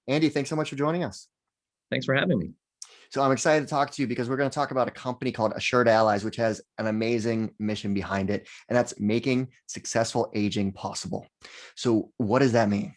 Andy, thanks so much for joining us. Thanks for having me. So I'm excited to talk to you because we're going to talk about a company called Assured Allies, which has an amazing mission behind it, and that's making successful aging possible. So what does that mean?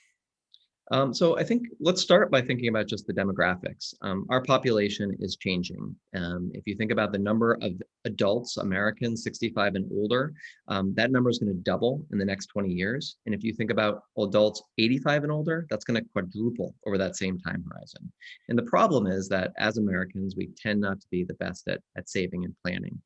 So I think let's start by thinking about just the demographics. Our population is changing. If you think about the number of adults, Americans 65 and older, that number is going to double in the next 20 years. And if you think about adults 85 and older, that's going to quadruple over that same time horizon. And the problem is that as Americans, we tend not to be the best at saving and planning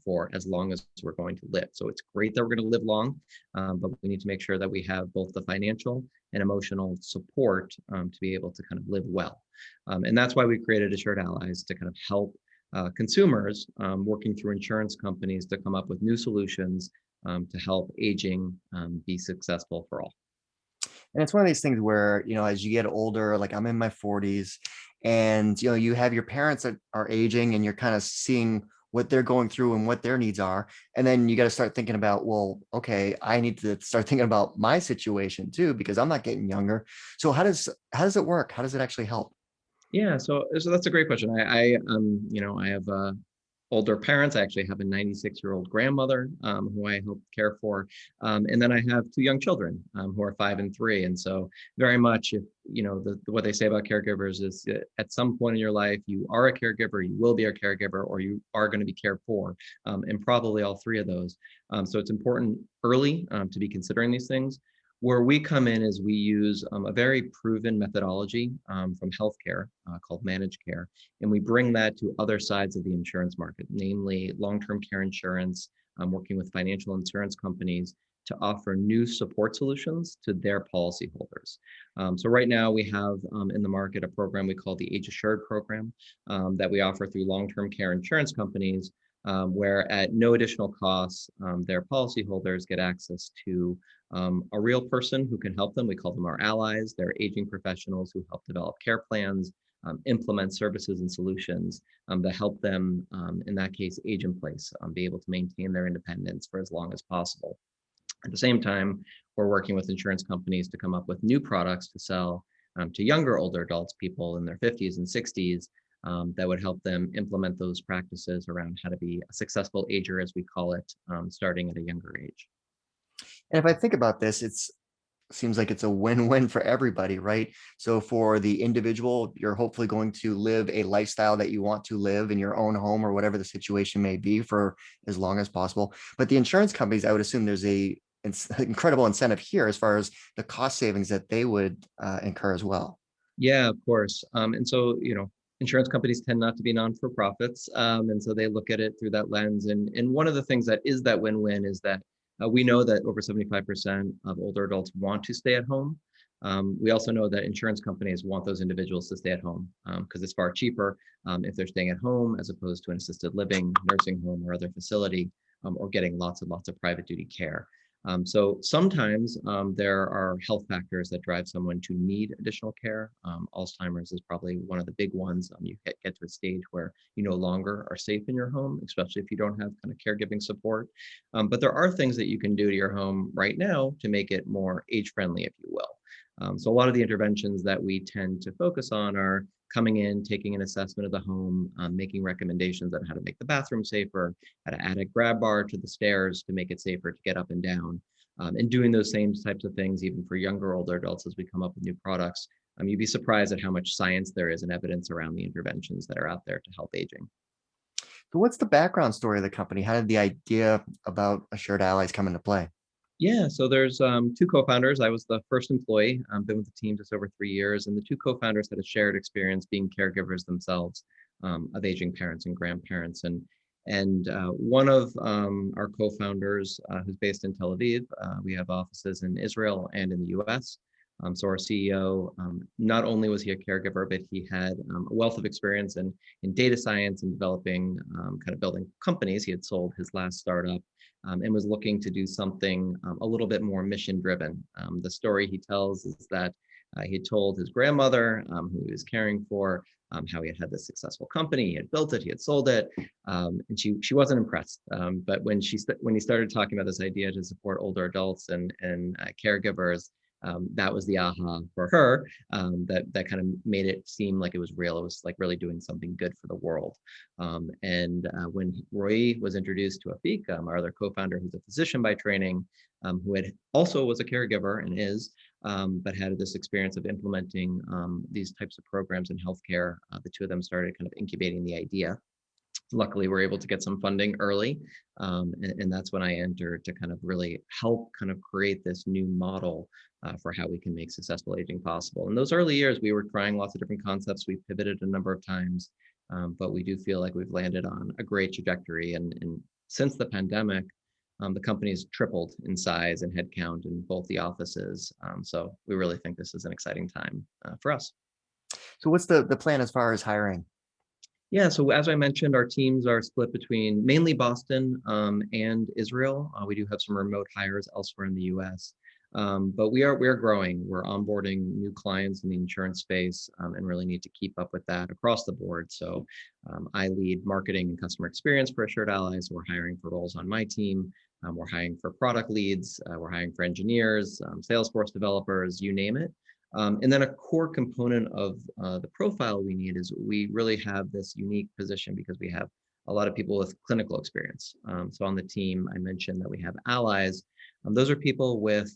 for as long as we're going to live. So it's great that we're going to live long, but we need to make sure that we have both the financial and emotional support to be able to kind of live well. And that's why we created Assured Allies to kind of help consumers working through insurance companies to come up with new solutions to help aging be successful for all. And it's one of these things where, as you get older, like I'm in my 40s, and you have your parents that are aging and you're kind of seeing what they're going through and what their needs are. And then you got to start thinking about, well, okay, I need to start thinking about my situation too, because I'm not getting younger. So how does it work? How does it actually help? Yeah, so that's a great question. I have older parents. I actually have a 96-year-old grandmother who I help care for, and then I have two young children who are 5 and 3. And so, very much, if what they say about caregivers is at some point in your life, you are a caregiver, you will be a caregiver, or you are going to be cared for, and probably all three of those. So it's important early to be considering these things. Where we come in is we use a very proven methodology from healthcare called managed care, and we bring that to other sides of the insurance market, namely long-term care insurance, working with financial insurance companies to offer new support solutions to their policyholders. So right now we have in the market a program we call the Age Assured program that we offer through long-term care insurance companies, where at no additional cost, their policyholders get access to a real person who can help them. We call them our allies. They're aging professionals who help develop care plans, implement services and solutions that help them, in that case, age in place, be able to maintain their independence for as long as possible. At the same time, we're working with insurance companies to come up with new products to sell to younger, older adults, people in their 50s and 60s, that would help them implement those practices around how to be a successful ager, as we call it, starting at a younger age. And if I think about this, it's seems like it's a win-win for everybody, right? So for the individual, you're hopefully going to live a lifestyle that you want to live in your own home or whatever the situation may be for as long as possible. But the insurance companies, I would assume there's a incredible incentive here as far as the cost savings that they would incur as well. Yeah, of course. And so, insurance companies tend not to be non-for-profits. And so they look at it through that lens. And one of the things that is that win-win is that we know that over 75% of older adults want to stay at home. We also know that insurance companies want those individuals to stay at home because it's far cheaper if they're staying at home as opposed to an assisted living, nursing home, or other facility, or getting lots and lots of private duty care. So sometimes there are health factors that drive someone to need additional care. Alzheimer's is probably one of the big ones. You get to a stage where you no longer are safe in your home, especially if you don't have kind of caregiving support. But there are things that you can do to your home right now to make it more age-friendly, if you will. So a lot of the interventions that we tend to focus on are coming in, taking an assessment of the home, making recommendations on how to make the bathroom safer, how to add a grab bar to the stairs to make it safer to get up and down, and doing those same types of things even for younger, older adults as we come up with new products. You'd be surprised at how much science there is and evidence around the interventions that are out there to help aging. So what's the background story of the company? How did the idea about Assured Allies come into play? Yeah, so there's two co-founders. I was the first employee. I've been with the team just over 3 years, and the two co-founders had a shared experience being caregivers themselves of aging parents and grandparents. And one of our co-founders, who's based in Tel Aviv, we have offices in Israel and in the U.S. So our CEO, not only was he a caregiver, but he had a wealth of experience in data science and developing, kind of building companies. He had sold his last startup and was looking to do something a little bit more mission driven. The story he tells is that he had told his grandmother, who he was caring for, how he had had this successful company, he had built it, he had sold it, and she wasn't impressed. But when he started talking about this idea to support older adults and caregivers, That was the aha for her, that kind of made it seem like it was real. It was like really doing something good for the world. And when Roy was introduced to Afik, our other co-founder, who's a physician by training, who had also was a caregiver and is, but had this experience of implementing these types of programs in healthcare. The two of them started kind of incubating the idea. Luckily, we're able to get some funding early, and that's when I entered to kind of really help kind of create this new model for how we can make successful aging possible. In those early years, we were trying lots of different concepts. We pivoted a number of times, but we do feel like we've landed on a great trajectory. And since the pandemic, the company's tripled in size and headcount in both the offices. So we really think this is an exciting time for us. So what's the plan as far as hiring? Yeah, so as I mentioned, our teams are split between mainly Boston and Israel. We do have some remote hires elsewhere in the U.S., but we are growing. We're onboarding new clients in the insurance space, and really need to keep up with that across the board. So I lead marketing and customer experience for Assured Allies. So we're hiring for roles on my team. We're hiring for product leads. We're hiring for engineers, Salesforce developers, you name it. And then a core component of the profile we need is we really have this unique position because we have a lot of people with clinical experience. So on the team, I mentioned that we have allies. Those are people with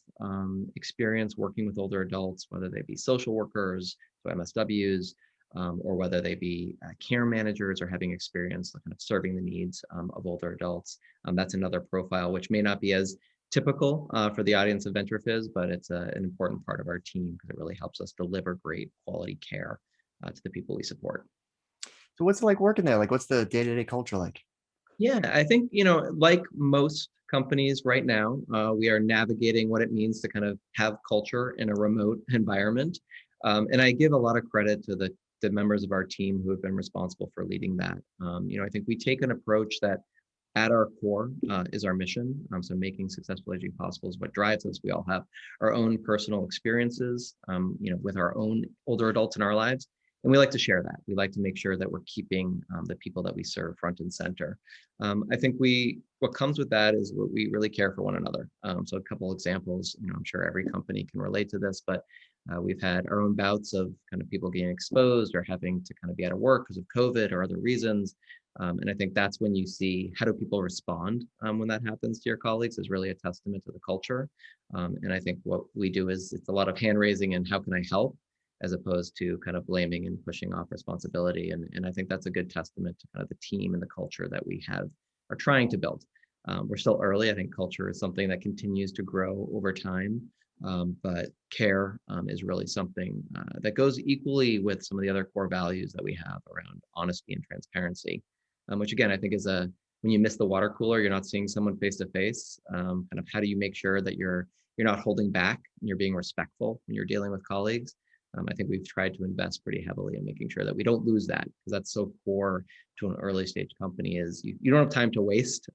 experience working with older adults, whether they be social workers, so MSWs, or whether they be care managers or having experience kind of serving the needs of older adults. That's another profile which may not be as typical for the audience of VentureFizz, but it's an important part of our team because it really helps us deliver great quality care to the people we support. So what's it like working there? Like, what's the day-to-day culture like? Yeah, I think, like most companies right now, we are navigating what it means to kind of have culture in a remote environment. And I give a lot of credit to the members of our team who have been responsible for leading that. I think we take an approach that at our core is our mission. So making successful aging possible is what drives us. We all have our own personal experiences, with our own older adults in our lives. And we like to share that. We like to make sure that we're keeping the people that we serve front and center. I think what comes with that is what we really care for one another. So a couple examples, I'm sure every company can relate to this, but we've had our own bouts of kind of people getting exposed or having to kind of be out of work because of COVID or other reasons. And I think that's when you see how do people respond when that happens to your colleagues is really a testament to the culture. And I think what we do is it's a lot of hand raising and how can I help as opposed to kind of blaming and pushing off responsibility. And I think that's a good testament to kind of the team and the culture that we are trying to build. We're still early. I think culture is something that continues to grow over time. But care is really something that goes equally with some of the other core values that we have around honesty and transparency, which again, I think is when you miss the water cooler, you're not seeing someone face to face. Kind of how do you make sure that you're not holding back and you're being respectful when you're dealing with colleagues? I think we've tried to invest pretty heavily in making sure that we don't lose that because that's so core to an early stage company is you don't have time to waste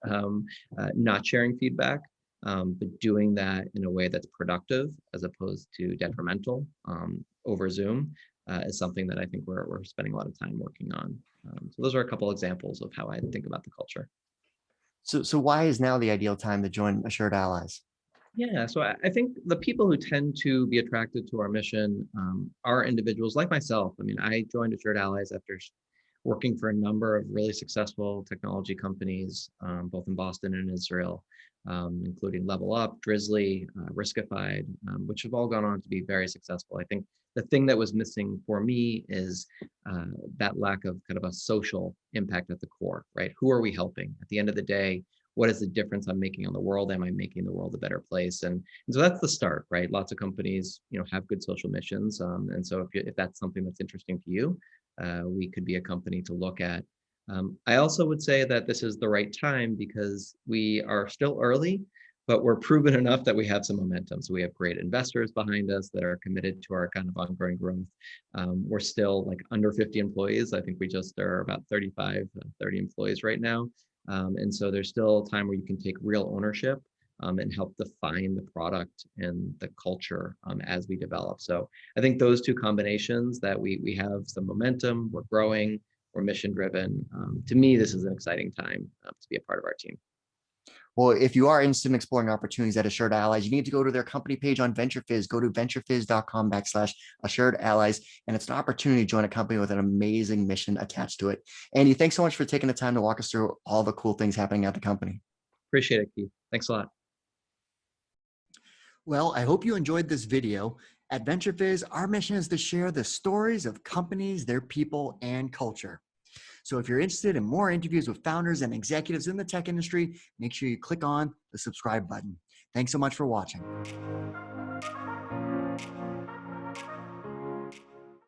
not sharing feedback, but doing that in a way that's productive as opposed to detrimental over Zoom is something that I think we're spending a lot of time working on. So those are a couple examples of how I think about the culture. So why is now the ideal time to join Assured Allies? Yeah, so I think the people who tend to be attracted to our mission are individuals like myself. I mean, I joined Assured Allies after working for a number of really successful technology companies, both in Boston and Israel, including Level Up, Drizzly, Riskified, which have all gone on to be very successful. I think the thing that was missing for me is that lack of kind of a social impact at the core, right? Who are we helping? At the end of the day, what is the difference I'm making on the world? Am I making the world a better place? And so that's the start, right? Lots of companies, have good social missions. And so if that's something that's interesting to you, we could be a company to look at. I also would say that this is the right time because we are still early, but we're proven enough that we have some momentum. So we have great investors behind us that are committed to our kind of ongoing growth. We're still like under 50 employees. I think we just are about 35, 30 employees right now. And so there's still time where you can take real ownership and help define the product and the culture as we develop. So I think those two combinations that we have some momentum, we're growing, we're mission driven. To me, this is an exciting time to be a part of our team. Well, if you are interested in exploring opportunities at Assured Allies, you need to go to their company page on VentureFizz. Go to venturefizz.com/Assured Allies. And it's an opportunity to join a company with an amazing mission attached to it. Andy, thanks so much for taking the time to walk us through all the cool things happening at the company. Appreciate it, Keith. Thanks a lot. Well, I hope you enjoyed this video. At VentureFizz, our mission is to share the stories of companies, their people, and culture. So if you're interested in more interviews with founders and executives in the tech industry, make sure you click on the subscribe button. Thanks so much for watching.